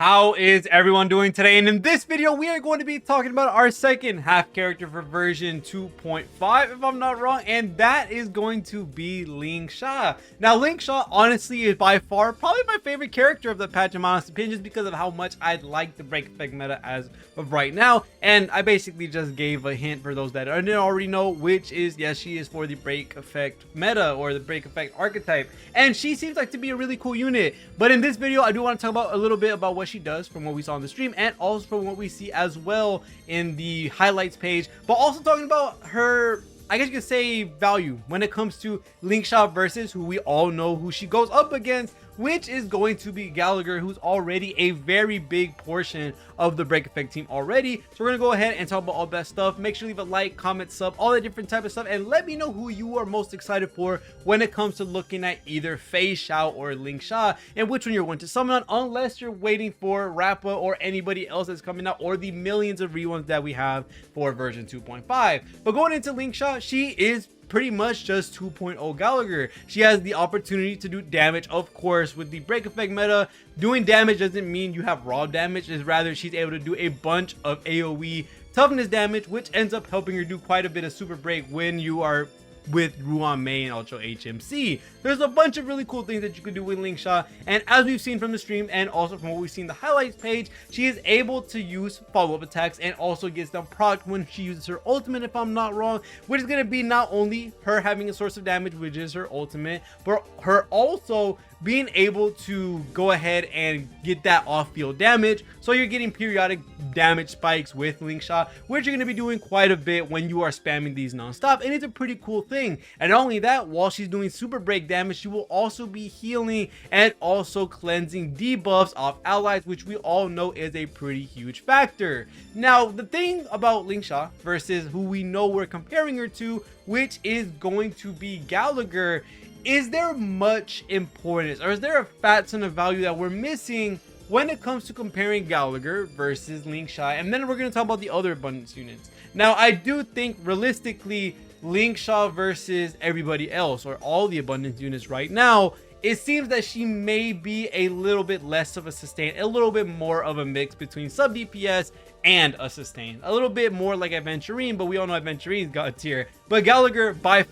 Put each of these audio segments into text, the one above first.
How is everyone doing today? And in this video, we are going to be talking about our second half character for version 2.5, if I'm not wrong, and that is going to be Lingsha. Now, Lingsha, honestly, is by far probably my favorite character of the patch, in my honest opinion, just because of how much I like the break effect meta as of right now. And I basically just gave a hint for those that didn't already know, which is, yes, she is for the break effect meta, or the break effect archetype. And she seems like to be a really cool unit. But in this video, I do want to talk about a little bit about what she does from what we saw on the stream, and also from what we see as well in the highlights page, but also talking about her, I guess you could say, value when it comes to Lingsha versus who we all know who she goes up against, which is going to be Gallagher, who's already a very big portion of the break effect team already. So we're gonna go ahead and talk about all that stuff. Make sure to leave a like, comment, sub, all that different type of stuff, and let me know who you are most excited for when it comes to looking at either Fei Xiao or Lingsha, and which one you're going to summon on, unless you're waiting for Rappa or anybody else that's coming out, or the millions of reruns that we have for version 2.5. But going into Lingsha, she is pretty much just 2.0 Gallagher. She has the opportunity to do damage, of course. With the break effect meta, doing damage doesn't mean you have raw damage. It's rather she's able to do a bunch of AoE toughness damage, which ends up helping her do quite a bit of super break when you are with Ruan Mei and Ultra HMC. There's a bunch of really cool things that you could do with Lingsha, and as we've seen from the stream and also from what we've seen the highlights page, she is able to use follow-up attacks and also gets them proc when she uses her ultimate, if I'm not wrong, which is going to be not only her having a source of damage, which is her ultimate, but her also being able to go ahead and get that off-field damage. So you're getting periodic damage spikes with Lingsha, which you're going to be doing quite a bit when you are spamming these non-stop, and it's a pretty cool thing. And not only that, while she's doing super break damage, she will also be healing and also cleansing debuffs off allies, which we all know is a pretty huge factor. Now, the thing about Lingsha versus who we know we're comparing her to, which is going to be Gallagher, is there much importance, or is there a fat ton of value that we're missing when it comes to comparing Gallagher versus Lingsha? And then we're going to talk about the other abundance units. Now, I do think realistically, Lingsha versus everybody else, or all the abundance units right now, it seems that she may be a little bit less of a sustain, a little bit more of a mix between sub DPS and a sustain, a little bit more like Aventurine, but we all know Aventurine's god tier. But Gallagher is by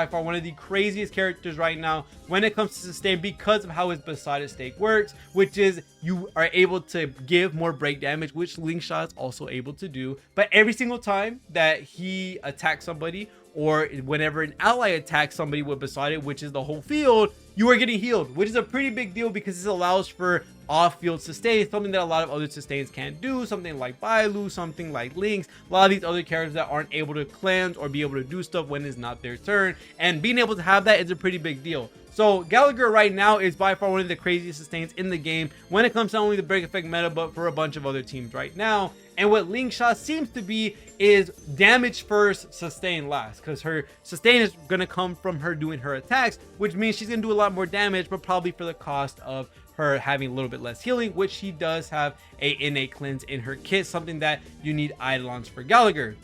far one of the craziest characters right now when it comes to sustain, because of how his beside stake works, which is you are able to give more break damage, which Lingsha is also able to do. But every single time that he attacks somebody, or whenever an ally attacks somebody with beside it, which is the whole field, you are getting healed, which is a pretty big deal because this allows for off-field sustain, something that a lot of other sustains can't do, something like Bailu, something like Lynx, a lot of these other characters that aren't able to cleanse or be able to do stuff when it's not their turn, and being able to have that is a pretty big deal. So Gallagher right now is by far one of the craziest sustains in the game when it comes to not only the break effect meta, but for a bunch of other teams right now. And what Lingsha seems to be is damage first, sustain last, because her sustain is going to come from her doing her attacks, which means she's going to do a lot more damage, but probably for the cost of her having a little bit less healing, which she does have a innate cleanse in her kit, something that you need eidolons for Gallagher.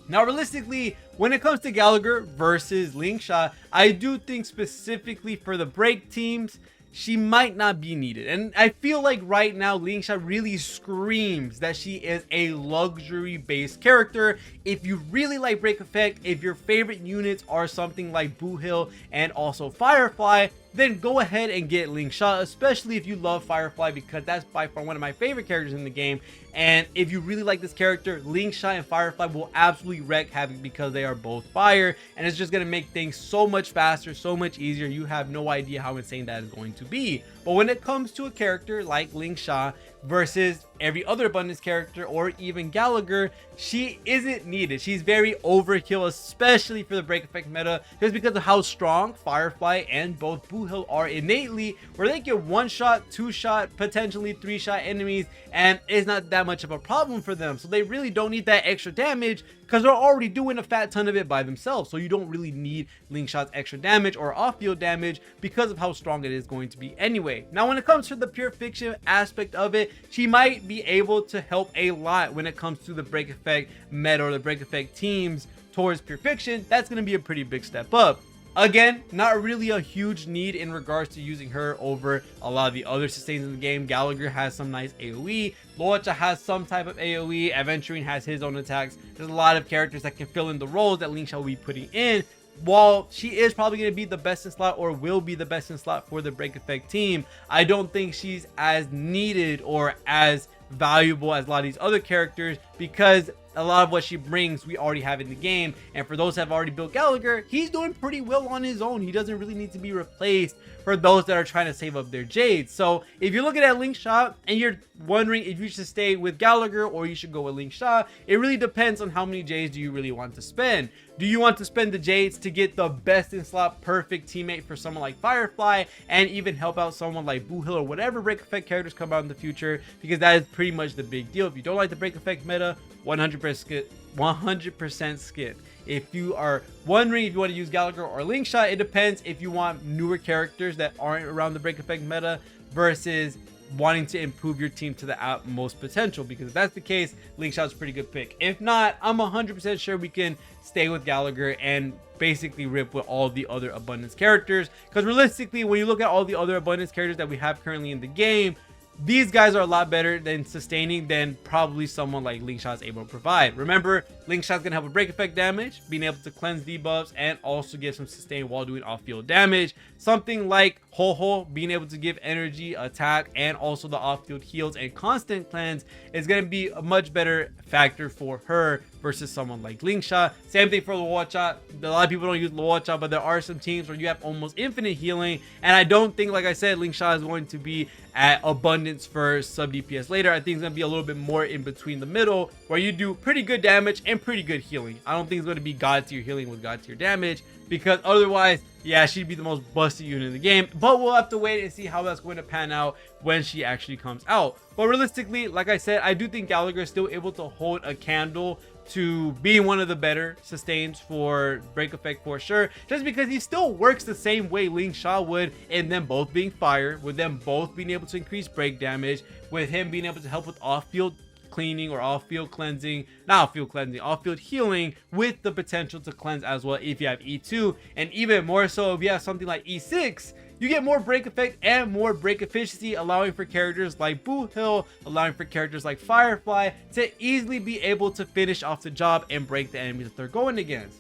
Now, realistically, when it comes to Gallagher versus Lingsha, I do think specifically for the break teams, she might not be needed. And I feel like right now, Lingsha really screams that she is a luxury-based character. If you really like break effect, if your favorite units are something like Boohill and also Firefly, then go ahead and get Lingsha, especially if you love Firefly, because that's by far one of my favorite characters in the game. And if you really like this character, Lingsha and Firefly will absolutely wreak havoc because they are both fire, and it's just going to make things so much faster, so much easier. You have no idea how insane that is going to be. But when it comes to a character like Lingsha versus every other abundance character, or even Gallagher, she isn't needed. She's very overkill, especially for the break effect meta, just because of how strong Firefly and both Boohill are innately, where they get 1-shot, 2-shot, potentially 3-shot enemies, and it's not that much of a problem for them. So they really don't need that extra damage because they're already doing a fat ton of it by themselves. So you don't really need Lingsha's extra damage or off-field damage because of how strong it is going to be anyway. Now, when it comes to the pure fiction aspect of it, she might be able to help a lot when it comes to the break effect meta or the break effect teams towards pure fiction. That's going to be a pretty big step up. Again, not really a huge need in regards to using her over a lot of the other sustains in the game. Gallagher has some nice AoE. Luocha has some type of AoE. Aventurine has his own attacks. There's a lot of characters that can fill in the roles that Lingsha will be putting in. While she is probably going to be the best in slot, or will be the best in slot for the Break Effect team, I don't think she's as needed or as valuable as a lot of these other characters, because a lot of what she brings we already have in the game. And for those that have already built Gallagher, he's doing pretty well on his own. He doesn't really need to be replaced for those that are trying to save up their jades. So if you're looking at Lingsha and you're wondering if you should stay with Gallagher or you should go with Lingsha, it really depends on how many jades do you really want to spend. Do you want to spend the jades to get the best in slot perfect teammate for someone like Firefly, and even help out someone like Boo Hill or whatever Break Effect characters come out in the future? Because that is pretty much the big deal. If you don't like the Break Effect meta, 100% skip. If you are wondering if you want to use Gallagher or Lingsha, it depends if you want newer characters that aren't around the Break Effect meta versus wanting to improve your team to the utmost potential. Because if that's the case, Lingsha is a pretty good pick. If not, I'm 100% sure we can stay with Gallagher and basically rip with all the other abundance characters. Because realistically, when you look at all the other abundance characters that we have currently in the game, these guys are a lot better than sustaining than probably someone like Lingsha is able to provide. Remember, Lingsha is going to have a break effect damage, being able to cleanse debuffs, and also give some sustain while doing off-field damage. Something like REHOO being able to give energy, attack, and also the off-field heals and constant cleanse is going to be a much better factor for her versus someone like Lingsha. Same thing for Luocha. A lot of people don't use Luocha, but there are some teams where you have almost infinite healing, and I don't think, like I said, Lingsha is going to be at abundance first, sub DPS later. I think it's going to be a little bit more in between the middle, where you do pretty good damage and pretty good healing. I don't think it's going to be god tier healing with god tier damage, because otherwise, yeah, she'd be the most busted unit in the game. But we'll have to wait and see how that's going to pan out when she actually comes out. But realistically, like I said, I do think Gallagher is still able to hold a candle to being one of the better sustains for break effect for sure, just because he still works the same way Lingsha would, in them both being fire, with them both being able to increase break damage, with him being able to help with off-field cleaning or off-field cleansing, not off-field cleansing, off-field healing, with the potential to cleanse as well if you have E2, and even more so if you have something like E6. You get more break effect and more break efficiency, allowing for characters like Boo Hill, allowing for characters like Firefly to easily be able to finish off the job and break the enemies that they're going against.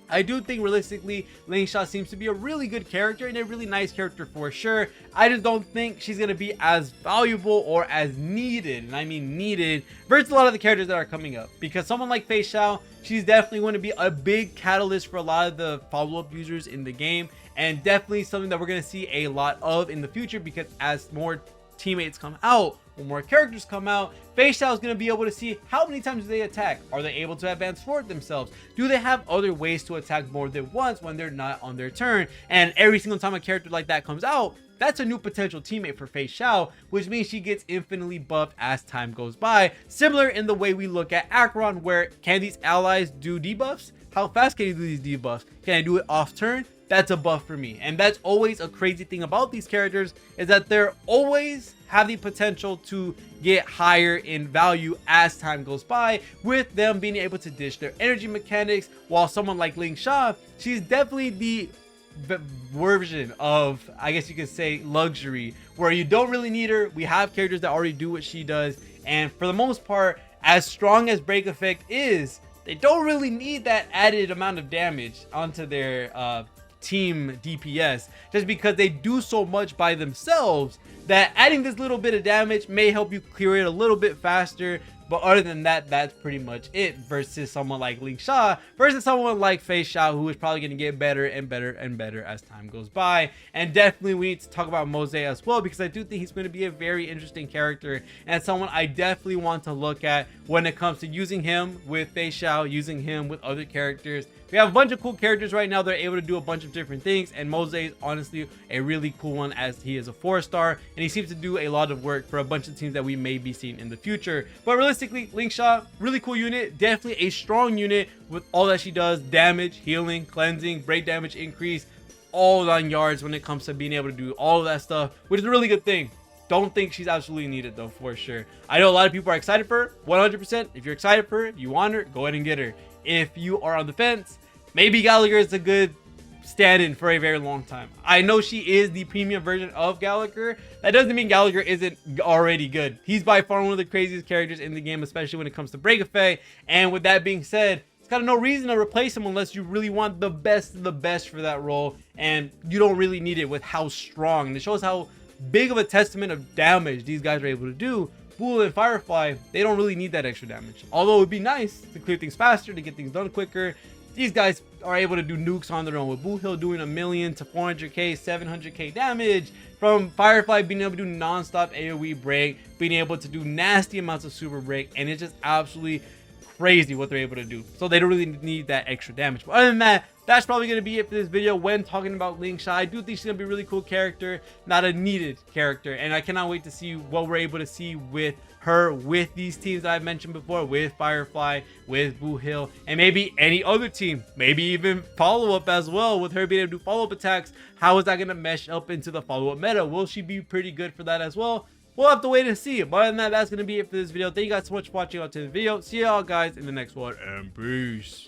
I do think realistically, Lingsha seems to be a really good character and a really nice character for sure. I just don't think she's going to be as valuable or as needed, and I mean needed, versus a lot of the characters that are coming up. Because someone like Fei Xiao, she's definitely going to be a big catalyst for a lot of the follow-up users in the game, and definitely something that we're going to see a lot of in the future, because as more teammates come out, when more characters come out, Fei Xiao is going to be able to see how many times do they attack. Are they able to advance forward themselves? Do they have other ways to attack more than once when they're not on their turn? And every single time a character like that comes out, that's a new potential teammate for Fei Xiao, which means she gets infinitely buffed as time goes by. Similar in the way we look at Acheron, where can these allies do debuffs? How fast can you do these debuffs? Can I do it off turn? That's a buff for me. And that's always a crazy thing about these characters, is that they're always have the potential to get higher in value as time goes by, with them being able to dish their energy mechanics. While someone like Lingsha, she's definitely the version of, I guess you could say, luxury, where you don't really need her. We have characters that already do what she does, and for the most part, as strong as break effect is, they don't really need that added amount of damage onto their team DPS, just because they do so much by themselves that adding this little bit of damage may help you clear it a little bit faster. But other than that, that's pretty much it, versus someone like Lingsha, versus someone like Fei Xiao, who is probably going to get better and better and better as time goes by. And definitely we need to talk about Mose as well, because I do think he's going to be a very interesting character, and someone I definitely want to look at when it comes to using him with Fei Xiao, using him with other characters. We have a bunch of cool characters right now. They're able to do a bunch of different things, and Mose is honestly a really cool one, as he is a 4-star, and he seems to do a lot of work for a bunch of teams that we may be seeing in the future. But realistically, Lingsha, really cool unit, definitely a strong unit with all that she does: damage, healing, cleansing, break damage increase, all 9 yards when it comes to being able to do all of that stuff, which is a really good thing. Don't think she's absolutely needed though, for sure. I know a lot of people are excited for her, 100%. If you're excited for her, you want her, go ahead and get her. If you are on the fence, maybe Gallagher is a good stand-in for a very long time. I know she is the premium version of Gallagher. That doesn't mean Gallagher isn't already good. He's by far one of the craziest characters in the game, especially when it comes to break effect. And with that being said, it's got no reason to replace him unless you really want the best of the best for that role, and you don't really need it with how strong. And it shows how big of a testament of damage these guys are able to do. Bull and Firefly, they don't really need that extra damage. Although it would be nice to clear things faster, to get things done quicker. These guys are able to do nukes on their own, with Bull doing 1 million to 400k, 700k damage, from Firefly being able to do non-stop AoE break, being able to do nasty amounts of super break, and it's just absolutely crazy what they're able to do. So they don't really need that extra damage. But other than that, that's probably going to be it for this video when talking about Lingsha. I do think she's going to be a really cool character, not a needed character, and I cannot wait to see what we're able to see with her, with these teams that I've mentioned before, with Firefly, with Boo Hill, and maybe any other team, maybe even follow-up as well, with her being able to do follow-up attacks. How is that going to mesh up into the follow-up meta? Will she be pretty good for that as well? We'll have to wait and see. But other than that, that's going to be it for this video. Thank you guys so much for watching out to the video. See y'all guys in the next one, and peace.